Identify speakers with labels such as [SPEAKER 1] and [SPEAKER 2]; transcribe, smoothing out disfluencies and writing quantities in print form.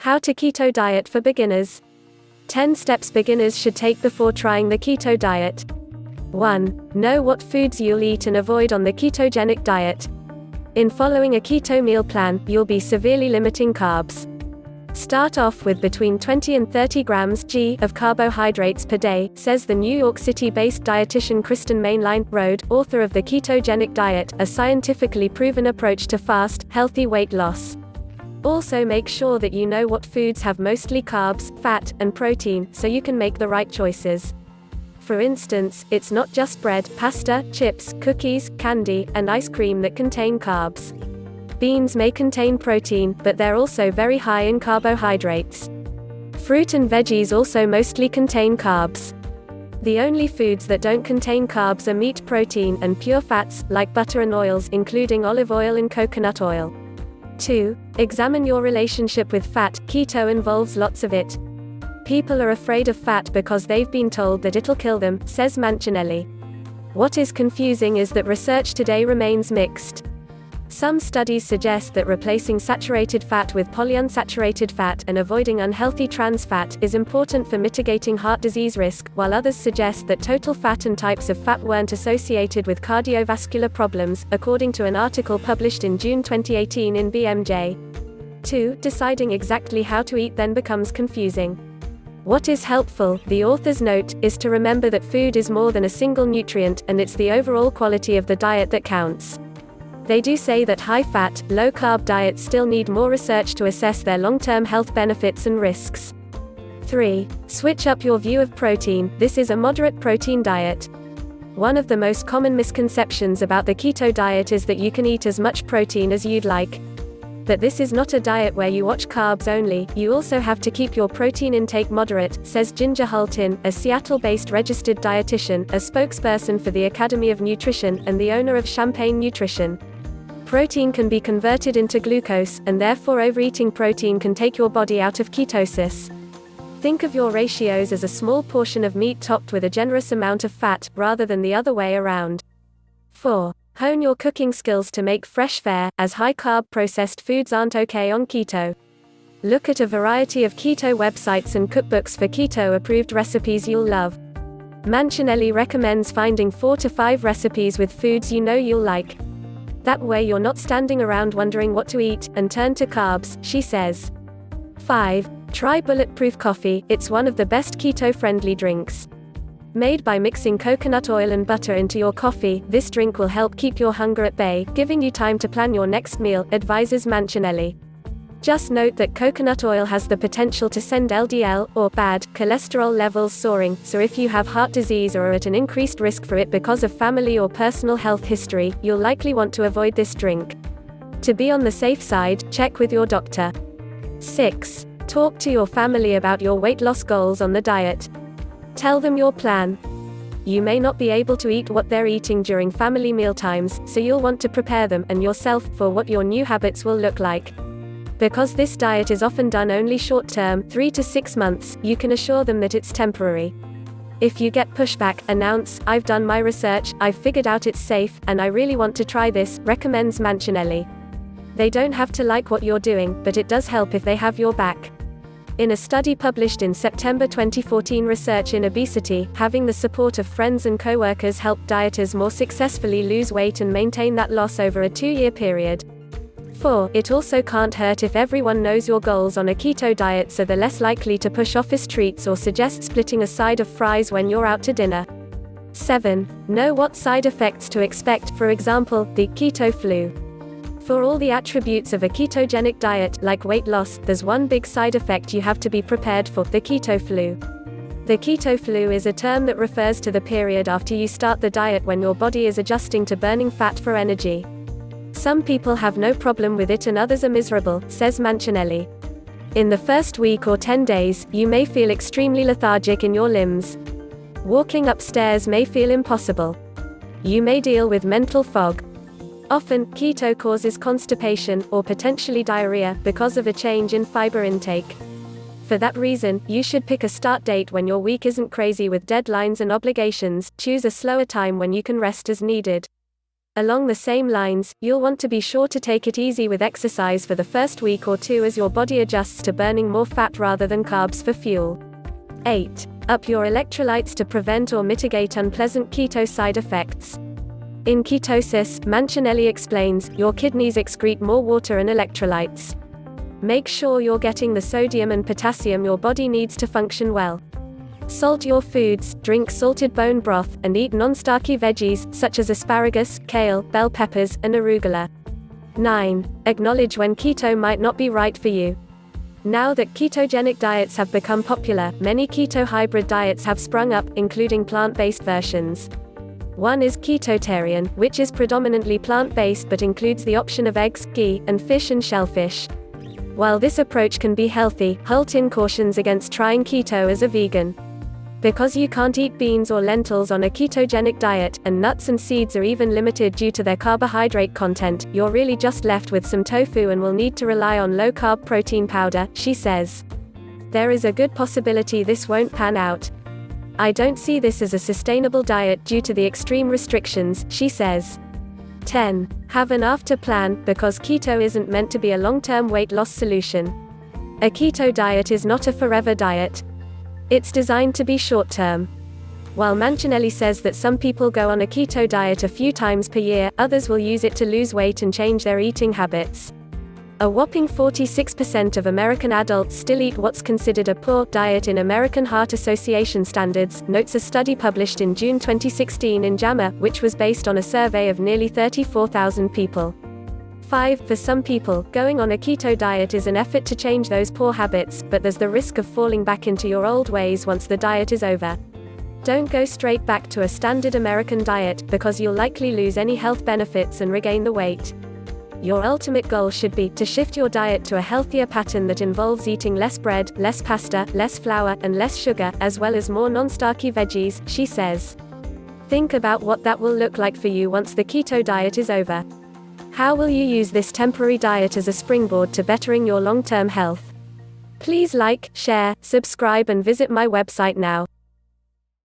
[SPEAKER 1] How to Keto Diet for Beginners. 10 steps beginners should take before trying the keto diet. 1. Know what foods you'll eat and avoid on the ketogenic diet. In following a keto meal plan, you'll be severely limiting carbs. Start off with between 20 and 30 grams of carbohydrates per day, says the New York City-based dietitian Kristen Mainline-Rode, author of The Ketogenic Diet, a scientifically proven approach to fast, healthy weight loss. Also make sure that you know what foods have mostly carbs, fat, and protein, so you can make the right choices. For instance, it's not just bread, pasta, chips, cookies, candy, and ice cream that contain carbs. Beans may contain protein, but they're also very high in carbohydrates. Fruit and veggies also mostly contain carbs. The only foods that don't contain carbs are meat, protein, and pure fats, like butter and oils, including olive oil and coconut oil. 2. Examine your relationship with fat. Keto involves lots of it. People are afraid of fat because they've been told that it'll kill them, says Mancinelli. What is confusing is that research today remains mixed. Some studies suggest that replacing saturated fat with polyunsaturated fat and avoiding unhealthy trans fat is important for mitigating heart disease risk, while others suggest that total fat and types of fat weren't associated with cardiovascular problems, according to an article published in June 2018 in BMJ. 2. Deciding exactly how to eat then becomes confusing. What is helpful, the authors note, is to remember that food is more than a single nutrient, and it's the overall quality of the diet that counts. They do say that high-fat, low-carb diets still need more research to assess their long-term health benefits and risks. 3. Switch up your view of protein. This is a moderate protein diet. One of the most common misconceptions about the keto diet is that you can eat as much protein as you'd like. But this is not a diet where you watch carbs only, you also have to keep your protein intake moderate, says Ginger Hultin, a Seattle-based registered dietitian, a spokesperson for the Academy of Nutrition, and the owner of Champagne Nutrition. Protein can be converted into glucose, and therefore overeating protein can take your body out of ketosis. Think of your ratios as a small portion of meat topped with a generous amount of fat, rather than the other way around. 4. Hone your cooking skills to make fresh fare, as high-carb processed foods aren't okay on keto. Look at a variety of keto websites and cookbooks for keto-approved recipes you'll love. Mancinelli recommends finding 4 to 5 recipes with foods you know you'll like. That way you're not standing around wondering what to eat, and turn to carbs, she says. 5. Try Bulletproof Coffee. It's one of the best keto-friendly drinks. Made by mixing coconut oil and butter into your coffee, this drink will help keep your hunger at bay, giving you time to plan your next meal, advises Mancinelli. Just note that coconut oil has the potential to send LDL, or bad, cholesterol levels soaring, so if you have heart disease or are at an increased risk for it because of family or personal health history, you'll likely want to avoid this drink. To be on the safe side, check with your doctor. 6. Talk to your family about your weight loss goals on the diet. Tell them your plan. You may not be able to eat what they're eating during family mealtimes, so you'll want to prepare them and yourself for what your new habits will look like. Because this diet is often done only short-term, 3 to 6 months, you can assure them that it's temporary. If you get pushback, announce, "I've done my research, I've figured out it's safe, and I really want to try this," recommends Mancinelli. They don't have to like what you're doing, but it does help if they have your back. In a study published in September 2014, Research in Obesity, having the support of friends and co-workers helped dieters more successfully lose weight and maintain that loss over a 2-year period. 4. It also can't hurt if everyone knows your goals on a keto diet, so they're less likely to push office treats or suggest splitting a side of fries when you're out to dinner. 7. Know what side effects to expect, for example, the keto flu. For all the attributes of a ketogenic diet, like weight loss, there's one big side effect you have to be prepared for: the keto flu. The keto flu is a term that refers to the period after you start the diet when your body is adjusting to burning fat for energy. Some people have no problem with it and others are miserable, says Mancinelli. In the first week or 10 days, you may feel extremely lethargic in your limbs. Walking upstairs may feel impossible. You may deal with mental fog. Often, keto causes constipation, or potentially diarrhea, because of a change in fiber intake. For that reason, you should pick a start date when your week isn't crazy with deadlines and obligations. Choose a slower time when you can rest as needed. Along the same lines, you'll want to be sure to take it easy with exercise for the first week or two as your body adjusts to burning more fat rather than carbs for fuel. 8. Up your electrolytes to prevent or mitigate unpleasant keto side effects. In ketosis, Mancinelli explains, your kidneys excrete more water and electrolytes. Make sure you're getting the sodium and potassium your body needs to function well. Salt your foods, drink salted bone broth, and eat non-starchy veggies, such as asparagus, kale, bell peppers, and arugula. 9. Acknowledge when keto might not be right for you. Now that ketogenic diets have become popular, many keto hybrid diets have sprung up, including plant-based versions. One is Ketotarian, which is predominantly plant-based but includes the option of eggs, ghee, and fish and shellfish. While this approach can be healthy, Hultin cautions against trying keto as a vegan. Because you can't eat beans or lentils on a ketogenic diet, and nuts and seeds are even limited due to their carbohydrate content, you're really just left with some tofu and will need to rely on low-carb protein powder, she says. There is a good possibility this won't pan out. I don't see this as a sustainable diet due to the extreme restrictions, she says. 10. Have an after plan, because keto isn't meant to be a long-term weight loss solution. A keto diet is not a forever diet. It's designed to be short-term. While Mancinelli says that some people go on a keto diet a few times per year, others will use it to lose weight and change their eating habits. A whopping 46% of American adults still eat what's considered a poor diet in American Heart Association standards, notes a study published in June 2016 in JAMA, which was based on a survey of nearly 34,000 people. 5. For some people, going on a keto diet is an effort to change those poor habits, but there's the risk of falling back into your old ways once the diet is over. Don't go straight back to a standard American diet, because you'll likely lose any health benefits and regain the weight. Your ultimate goal should be to shift your diet to a healthier pattern that involves eating less bread, less pasta, less flour, and less sugar, as well as more non-starchy veggies, she says. Think about what that will look like for you once the keto diet is over. How will you use this temporary diet as a springboard to bettering your long-term health? Please like, share, subscribe and visit my website now.